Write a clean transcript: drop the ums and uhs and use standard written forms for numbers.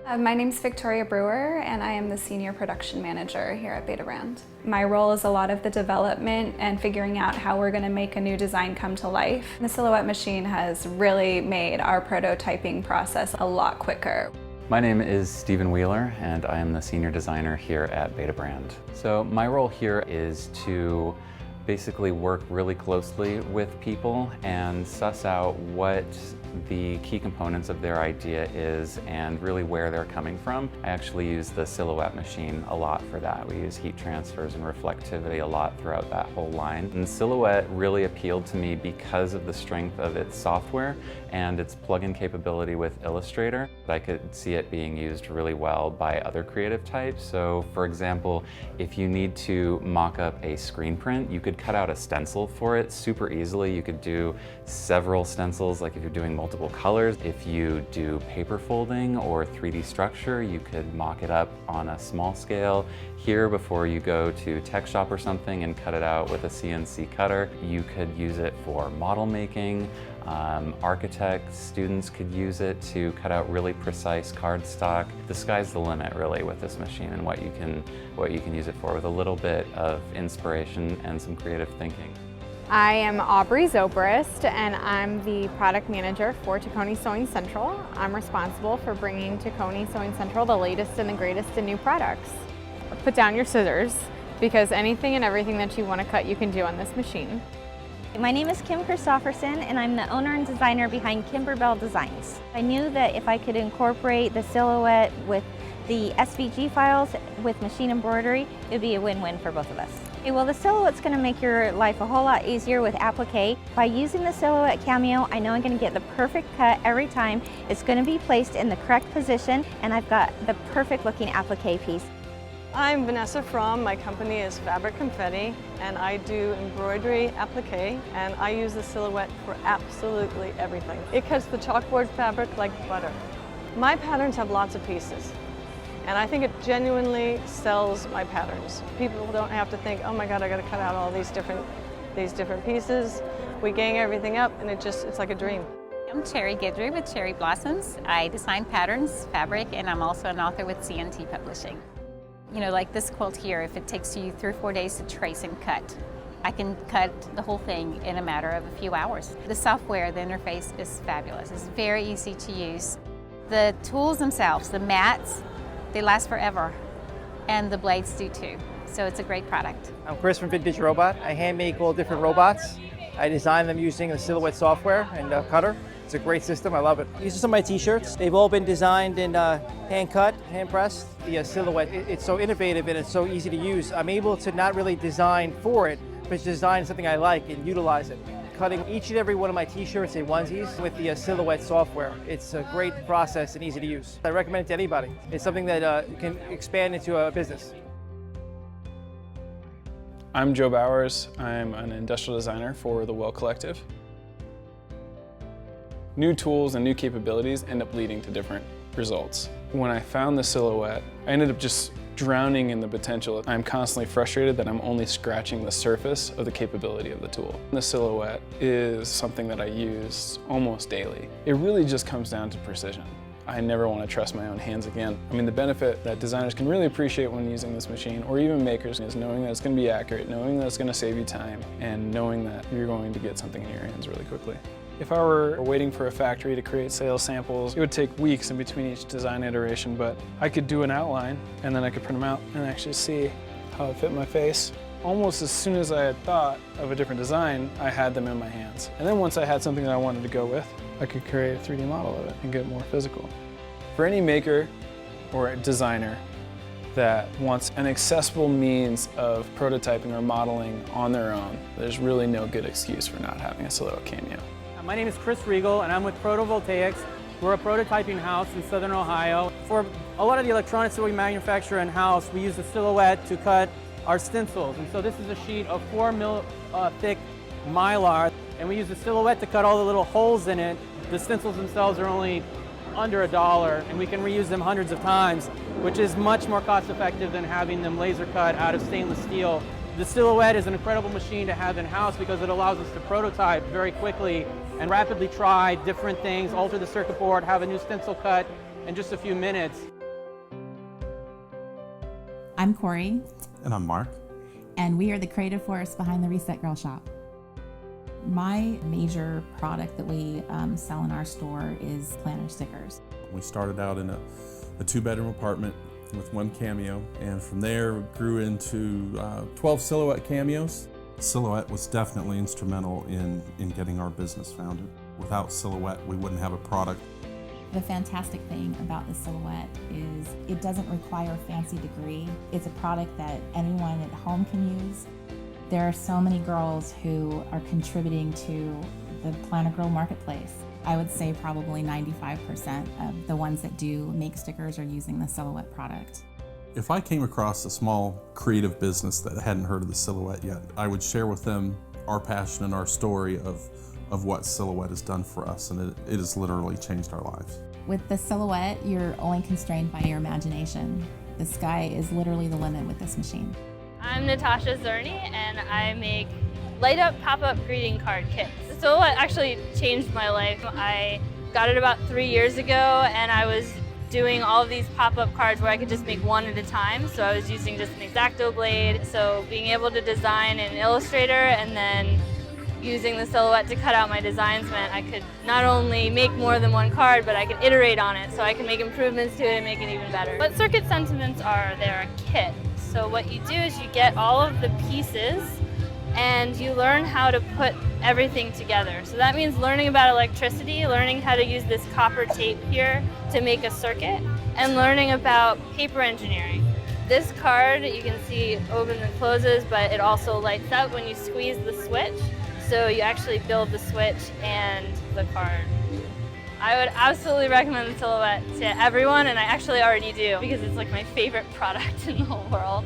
My name's Victoria Brewer, and I am the Senior Production Manager here at Beta Brand. My role is a lot of the development and figuring out how we're going to make a new design come to life. The Silhouette machine has really made our prototyping process a lot quicker. My name is Stephen Wheeler, and I am the Senior Designer here at Beta Brand. So my role here is to basically work really closely with people and suss out what the key components of their idea is and really where they're coming from. I actually use the Silhouette machine a lot for that. We use heat transfers and reflectivity a lot throughout that whole line. And Silhouette really appealed to me because of the strength of its software and its plug-in capability with Illustrator. I could see it being used really well by other creative types. So for example, if you need to mock up a screen print, you could cut out a stencil for it super easily. You could do several stencils, like if you're doing multiple colors. If you do paper folding or 3D structure, you could mock it up on a small scale here before you go to tech shop or something and cut it out with a CNC cutter. You could use it for model making. Architects, students could use it to cut out really precise cardstock. The sky's the limit really with this machine and what you can use it for with a little bit of inspiration and some creative thinking. I am Aubrey Zobrist, and I'm the product manager for Tacony Sewing Central. I'm responsible for bringing Tacony Sewing Central the latest and the greatest in new products. Put down your scissors, because anything and everything that you want to cut you can do on this machine. My name is Kim Christofferson, and I'm the owner and designer behind Kimberbell Designs. I knew that if I could incorporate the Silhouette with the SVG files with machine embroidery, it would be a win-win for both of us. Okay, well, the Silhouette's going to make your life a whole lot easier with applique. By using the Silhouette Cameo, I know I'm going to get the perfect cut every time. It's going to be placed in the correct position, and I've got the perfect looking applique piece. I'm Vanessa Fromm. My company is Fabric Confetti, and I do embroidery applique, and I use the Silhouette for absolutely everything. It cuts the chalkboard fabric like butter. My patterns have lots of pieces, and I think it genuinely sells my patterns. People don't have to think, oh my God, I got to cut out all these different pieces. We gang everything up, and it's like a dream. I'm Cherry Guidry with Cherry Blossoms. I design patterns, fabric, and I'm also an author with CNT Publishing. You know, like this quilt here, if it takes you 3 or 4 days to trace and cut, I can cut the whole thing in a matter of a few hours. The software, the interface is fabulous. It's very easy to use. The tools themselves, the mats, they last forever, and the blades do too. So it's a great product. I'm Chris from Vintage Robot. I hand make all different robots. I design them using the Silhouette software and cutter. It's a great system, I love it. These are some of my t-shirts. They've all been designed and hand cut, hand pressed. The Silhouette, it's so innovative and it's so easy to use. I'm able to not really design for it, but design something I like and utilize it. Cutting each and every one of my t-shirts and onesies with the Silhouette software. It's a great process and easy to use. I recommend it to anybody. It's something that can expand into a business. I'm Joe Bowers. I'm an industrial designer for the Well Collective. New tools and new capabilities end up leading to different results. When I found the Silhouette, I ended up just drowning in the potential. I'm constantly frustrated that I'm only scratching the surface of the capability of the tool. The Silhouette is something that I use almost daily. It really just comes down to precision. I never want to trust my own hands again. I mean, the benefit that designers can really appreciate when using this machine, or even makers, is knowing that it's going to be accurate, knowing that it's going to save you time, and knowing that you're going to get something in your hands really quickly. If I were waiting for a factory to create sales samples, it would take weeks in between each design iteration, but I could do an outline and then I could print them out and actually see how it fit my face. Almost as soon as I had thought of a different design, I had them in my hands. And then once I had something that I wanted to go with, I could create a 3D model of it and get more physical. For any maker or a designer that wants an accessible means of prototyping or modeling on their own, there's really no good excuse for not having a Silhouette Cameo. My name is Chris Riegel, and I'm with Protovoltaics. We're a prototyping house in Southern Ohio. For a lot of the electronics that we manufacture in-house, we use the Silhouette to cut our stencils. And so this is a sheet of 4 mil thick Mylar, and we use the Silhouette to cut all the little holes in it. The stencils themselves are only under $1, and we can reuse them hundreds of times, which is much more cost-effective than having them laser cut out of stainless steel. The Silhouette is an incredible machine to have in-house because it allows us to prototype very quickly and rapidly try different things, alter the circuit board, have a new stencil cut in just a few minutes. I'm Corey. And I'm Mark. And we are the creative force behind the Reset Girl Shop. My major product that we sell in our store is planner stickers. We started out in a 2-bedroom apartment with 1 cameo, and from there we grew into 12 Silhouette cameos. Silhouette was definitely instrumental in getting our business founded. Without Silhouette, we wouldn't have a product. The fantastic thing about the Silhouette is it doesn't require a fancy degree. It's a product that anyone at home can use. There are so many girls who are contributing to the Planner Girl marketplace. I would say probably 95% of the ones that do make stickers are using the Silhouette product. If I came across a small creative business that hadn't heard of the Silhouette yet, I would share with them our passion and our story of what Silhouette has done for us, and it has literally changed our lives. With the Silhouette, you're only constrained by your imagination. The sky is literally the limit with this machine. I'm Natasha Zerny, and I make light-up pop-up greeting card kits. The Silhouette actually changed my life. I got it about 3 years ago, and I was doing all of these pop-up cards where I could just make one at a time. So I was using just an X-Acto blade. So being able to design in Illustrator and then using the Silhouette to cut out my designs meant I could not only make more than one card, but I could iterate on it, so I can make improvements to it and make it even better. What circuit sentiments are, they're a kit. So what you do is you get all of the pieces and you learn how to put everything together. So that means learning about electricity, learning how to use this copper tape here to make a circuit, and learning about paper engineering. This card, you can see opens and closes, but it also lights up when you squeeze the switch. So you actually build the switch and the card. I would absolutely recommend the Silhouette to everyone, and I actually already do because it's like my favorite product in the whole world.